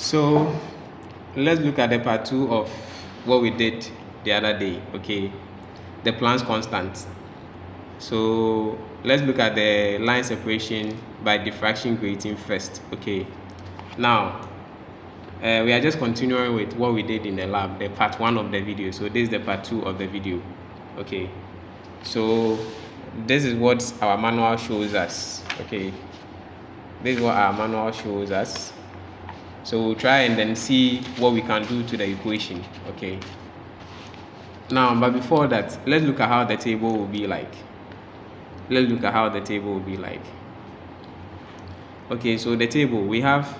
So let's look at the part 2 of what we did the other day. Okay, the Planck's constant. So let's look at the line separation by diffraction grating first. Okay, now we are just continuing with what we did in the lab, the part 1 of the video. So this is the part 2 of the video. Okay, so this is what our manual shows us. Okay, this is what our manual shows us. So we'll try and then see what we can do to the equation. Okay, now but before that, let's look at how the table will be like. Okay, so the table, we have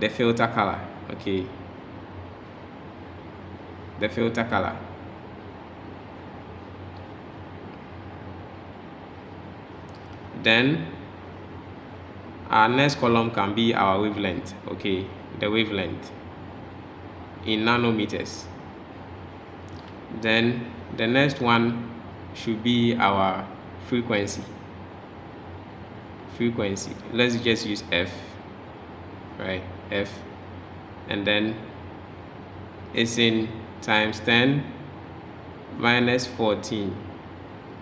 the filter color. Okay, the filter color. Then our next column can be our wavelength. Okay, the wavelength in nanometers. Then the next one should be our frequency. Let's just use F, right? F, and then it's in times 10 minus 14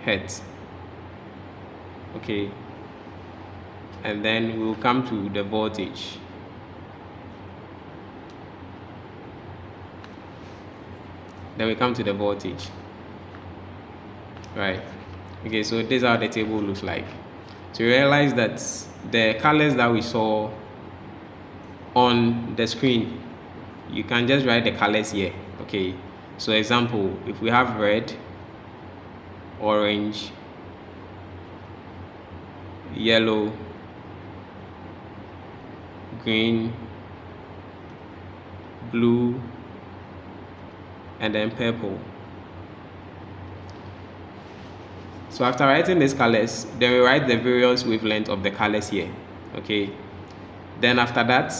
hertz. Okay, and then we'll come to the voltage. Right? Okay, so this is how the table looks like. So you realize that the colors that we saw on the screen, you can just write the colors here. Okay, so example, if we have red, orange, yellow, green, blue, and then purple. So after writing these colors, then we write the various wavelengths of the colors here. Okay, then after that,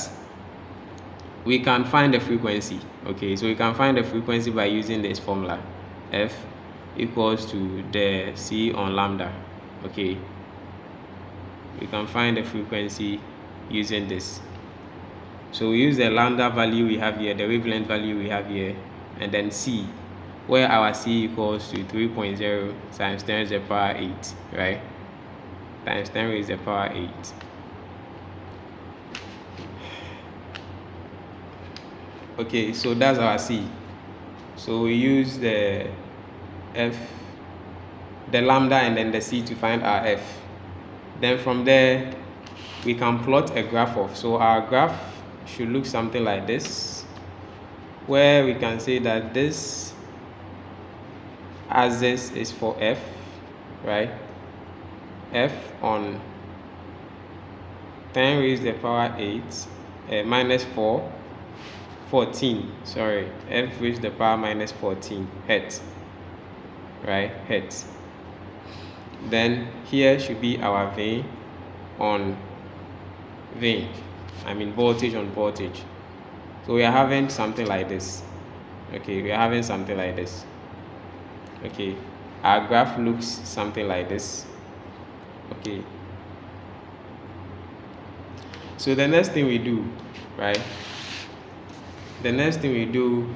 we can find the frequency. Okay, so we can find the frequency by using this formula. F equals to the C on lambda. Okay, we can find the frequency using this. So we use the lambda value we have here, the wavelength value we have here, and then C, where our C equals to 3.0 times 10 raised to the power 8, right? Times 10 raised to the power 8. Okay, so that's our C. So we use the F, the lambda, and then the C to find our F. Then from there, we can plot a graph of. So our graph should look something like this, where we can say that this axis is for F, right? F on 10 raised to the power 8 minus 14, sorry, F raised to the power minus 14 hertz, right? Hertz. Then here should be our V on V, voltage on voltage. So we are having something like this. Okay, we are having something like this. Okay, our graph looks something like this. Okay, so the next thing we do, right? The next thing we do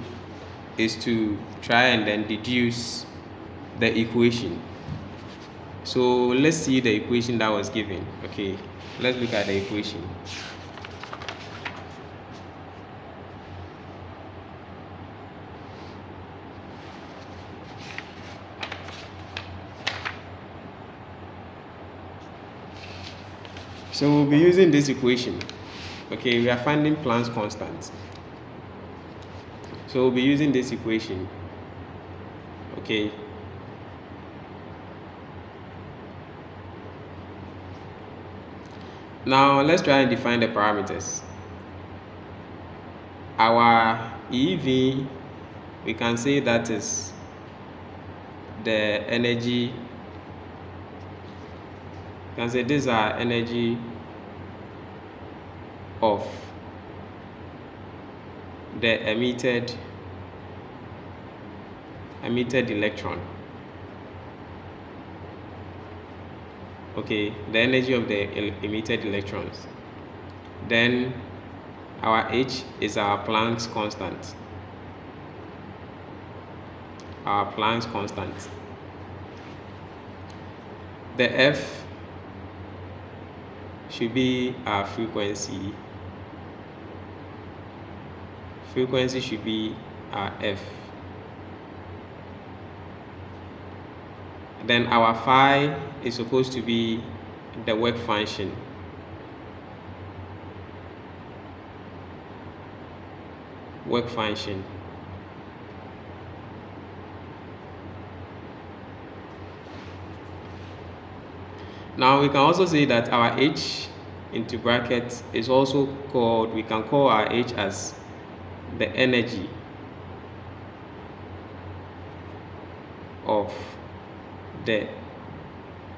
is to try and then deduce the equation. So let's see the equation that was given. Okay, let's look at the equation. So we'll be using this equation. Okay, we are finding Planck's constant. So we'll be using this equation. Okay. Now let's try and define the parameters. Our EV, we can say that is the energy. You can say this is our energy of the emitted electron. Okay, the energy of the emitted electrons. Then Our H is our Planck's constant. Our Planck's constant. The F should be our frequency. Frequency should be our F. Then our phi is supposed to be the work function. Work function. Now we can also say that our H into bracket is also called, we can call our H as the energy of the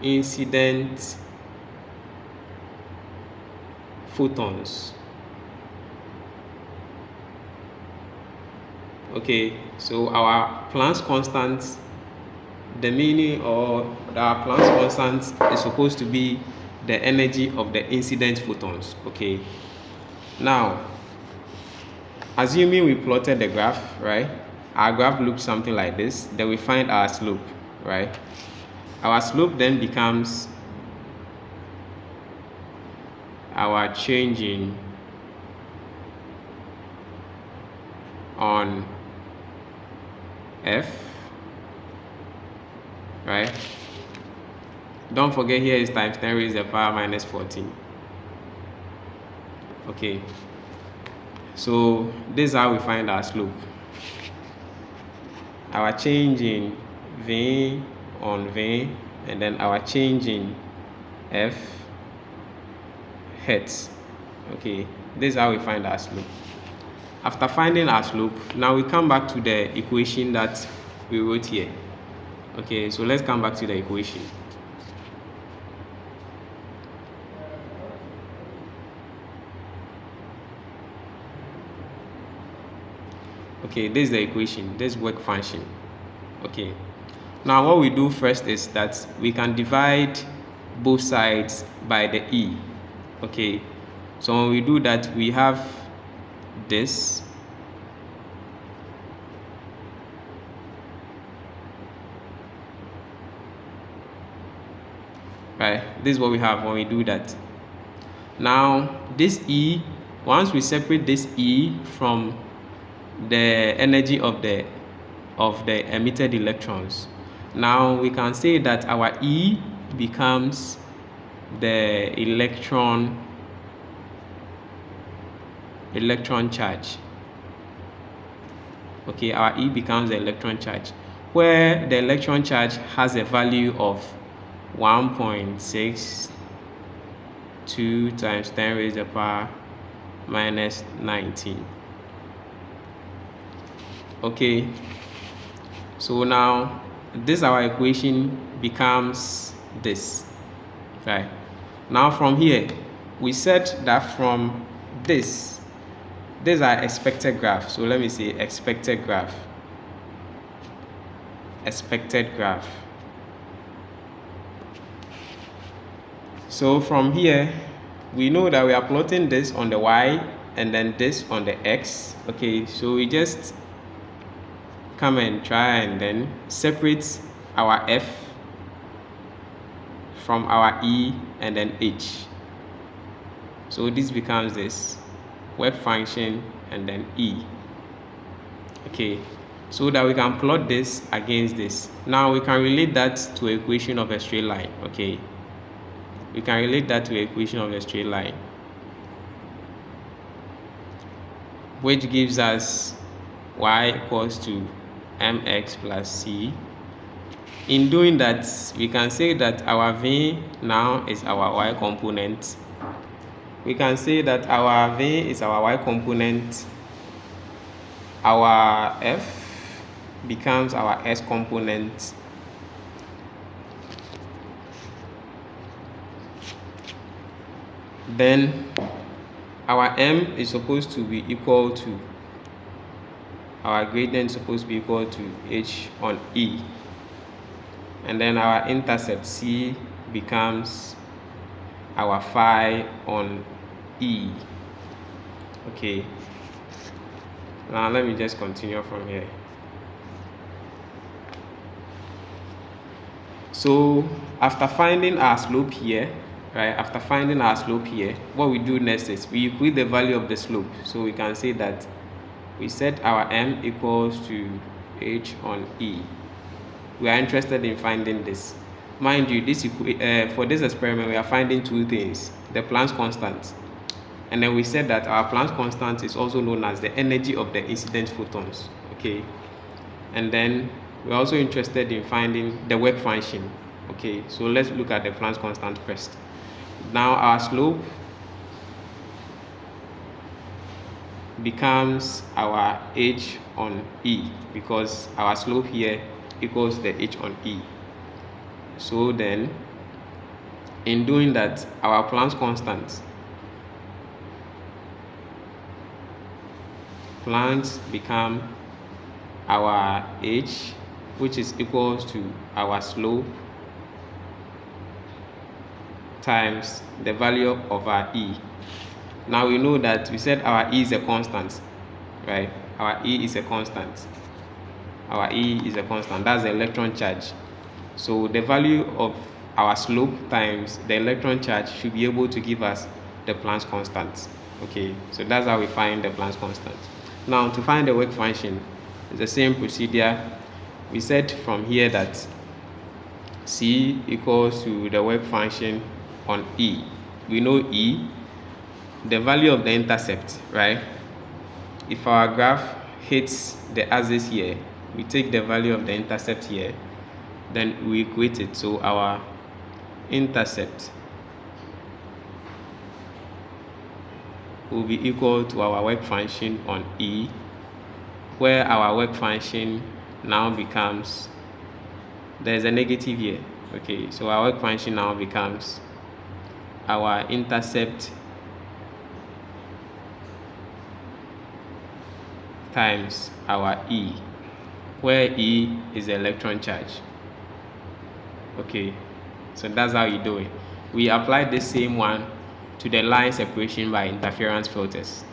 incident photons. Okay, so our Planck's constant, the meaning of our Planck's constant is supposed to be the energy of the incident photons. Okay, now assuming we plotted the graph, right? Our graph looks something like this. Then we find our slope, right? Our slope then becomes our changing on F, right? Don't forget here is times 10 raised to the power minus 14. Okay, so this is how we find our slope. Our change in V on V, and then our change in F hertz. Okay, this is how we find our slope. After finding our slope, now we come back to the equation that we wrote here. Okay, so let's come back to the equation. Okay, this is the equation, this work function. Okay, now what we do first is that we can divide both sides by the E. Okay, so when we do that, we have this, right? This is what we have when we do that. Now this E, once we separate this E from the energy of the emitted electrons, now we can say that our E becomes the electron charge. Okay, our E becomes the electron charge, where the electron charge has a value of 1.62 times 10 raised to the power minus 19. Okay, so now this our equation becomes this, right? Now from here we said that from this is our expected graph. So let me say expected graph. So from here we know that we are plotting this on the Y and then this on the X. Okay, so we just come and try and then separate our F from our E and then H. So this becomes this work function and then E. Okay, so that we can plot this against this. Now we can relate that to an equation of a straight line. Okay, we can relate that to an equation of a straight line, which gives us y equals to mx plus c. In doing that, we can say that our V now is our y component. We can say that our V is our y component, our F becomes our S component, then our M is supposed to be equal to, our gradient is supposed to be equal to H on E, and then our intercept C becomes our phi on E. Okay, now let me just continue from here. So after finding our slope here, right, what we do next is we equate the value of the slope. So we can say that we set our m equals to h on e. We are interested in finding this. Mind you, for this experiment we are finding two things: the Planck's constant, and then we said that our Planck's constant is also known as the energy of the incident photons. Okay, and then we're also interested in finding the work function. Okay, so let's look at the Planck's constant first. Now our slope becomes our h on e, because our slope here equals the h on e. So then in doing that, our Planck's become our h, which is equals to our slope times the value of our e. Now we know that we said our e is a constant, right? Our e is a constant. That's the electron charge. So the value of our slope times the electron charge should be able to give us the Planck's constant. Okay, so that's how we find the Planck's constant. Now to find the work function, it's the same procedure. We said from here that C equals to the work function on E. We know E, the value of the intercept, right? If our graph hits the axis here, we take the value of the intercept here, then we equate it. So our intercept will be equal to our work function on E, where our work function now becomes, there's a negative here. Okay, so our work function now becomes our intercept times our E, where E is the electron charge. Okay, so that's how you do it. We apply the same one to the line separation by interference filters.